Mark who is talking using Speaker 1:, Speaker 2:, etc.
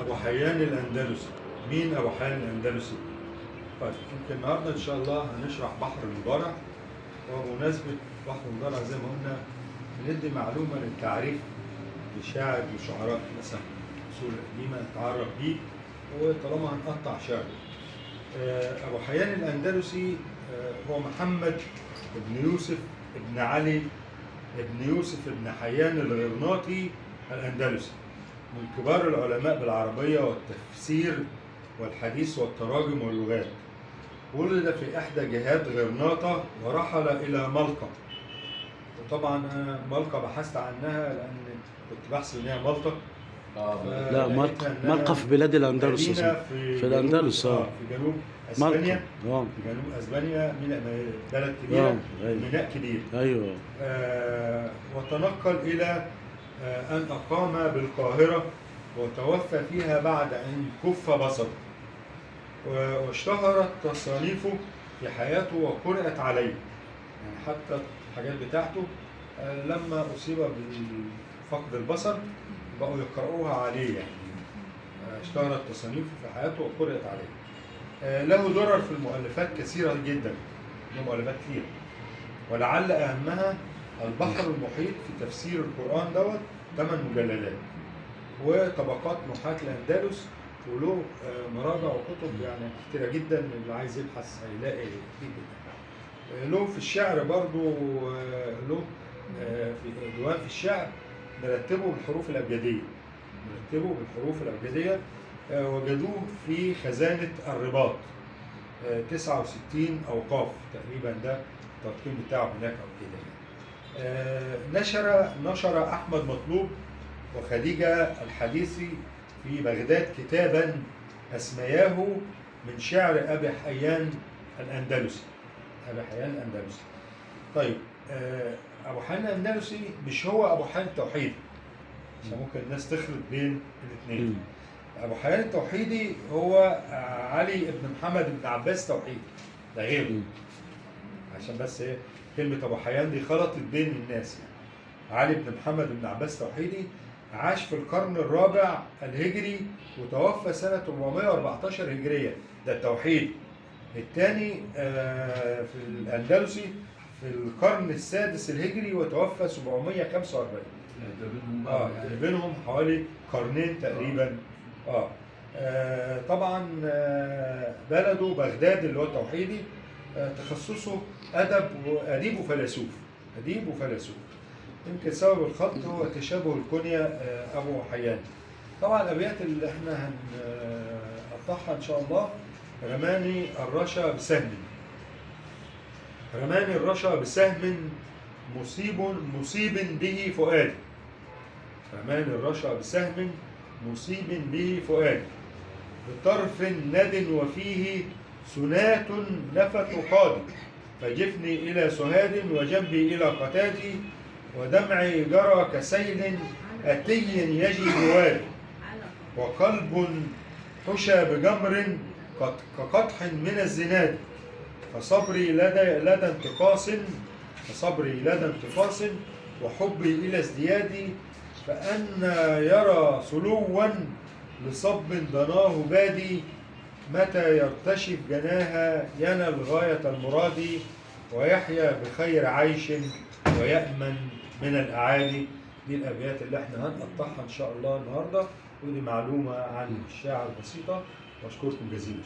Speaker 1: أبو حيان الأندلسي. مين أبو حيان الأندلسي؟ طيب يمكن النهارده إن شاء الله هنشرح بحر المضارع، وبمناسبة بحر المضارع زي ما قلنا بندي معلومة للتعريف لشاعر من شعراء مثلا الأصول القديمة نتعرف بيه، وطالما هنقطع شعره. أبو حيان الأندلسي هو محمد بن يوسف بن علي بن يوسف بن حيان الغرناطي الأندلسي، من كبار العلماء بالعربية والتفسير والحديث والتراجم واللغات. ولد في إحدى جهات غرناطة ورحل إلى ملقا. وطبعا أنا ملقا بحثت عنها لأن كنت بحسب إن هي ملطة.
Speaker 2: لا، ملقا في بلاد الأندلس،
Speaker 1: في
Speaker 2: الأندلس
Speaker 1: في جنوب اسبانيا.
Speaker 2: ملقا
Speaker 1: في جنوب اسبانيا، بلد كبيره، ميناء كبير.
Speaker 2: ايوه.
Speaker 1: وتنقل الى ان اقام بالقاهره، وتوفى فيها بعد ان كف بصره. واشتهرت تصانيفه في حياته وقرأت عليه، يعني حتى الحاجات بتاعته لما اصيب بفقد البصر بقوا يقرأوها عليه، يعني اشتهرت تصانيفه في حياته وقرأت عليه. له درر في المؤلفات كثيرة جدا، له مؤلفات كثيرة، ولعل أهمها البحر المحيط في تفسير القرآن 8 مجلدات، وطبقات نحاة الأندلس، وله مراجع وكتب يعني كثيرة جدا، اللي عايز يبحث هيلاقي كتير جدا. له في الشعر برضو، له في ديوان في الشعر مرتبه بالحروف الأبجدية، وجدوه في خزانة الرباط، 69 أوقاف تقريبا، ده الترقيم بتاعه هناك أو كده يعني. نشر أحمد مطلوب وخديجة الحديثي في بغداد كتابا أسمياه من شعر أبي حيان الأندلسي. طيب أبو حيان الأندلسي مش هو أبو حيان التوحيدي، عشان ممكن الناس تخلط بين الاثنين. أبو حيان التوحيدي هو علي بن محمد بن عباس توحيدي، ده غيره. عشان بس ايه كلمة أبو حيان دي خلطت بين الناس يعني. علي بن محمد بن عباس توحيدي عاش في القرن الرابع الهجري وتوفى سنة 414 هجرية، ده التوحيد. الثاني في الأندلسي في القرن السادس الهجري وتوفى 745. يعني بينهم حوالي قرنين تقريبا. طبعا بلده بغداد اللي هو توحيدي. تخصصه أديب وفيلسوف. يمكن سبب الخلط هو تشابه الكنية أبو حيان. طبعا الأبيات اللي احنا هنقطعها إن شاء الله: رماني الرشا بسهم مصيب به فؤادي. رماني الرشا بسهم مصيب به فؤادي، بطرف ند وفيه سنات نفت قادي، فجفني إلى سهاد وجنبي إلى قتادي، ودمعي جرى كسيل أتي يجي بوادي، وقلب حشى بجمر كقدح من الزناد، فصبري لدى انتقاص وحبي إلى ازديادي، فأن يرى سلوا لصب ضناه بادي، متى يرتشف جناها ينال غاية المراد، ويحيا بخير عيش ويأمن من الأعادي. دي الأبيات اللي احنا هنقطعها إن شاء الله النهاردة، ودي معلومة عن الشاعر بسيطة، وأشكركم جزيلا.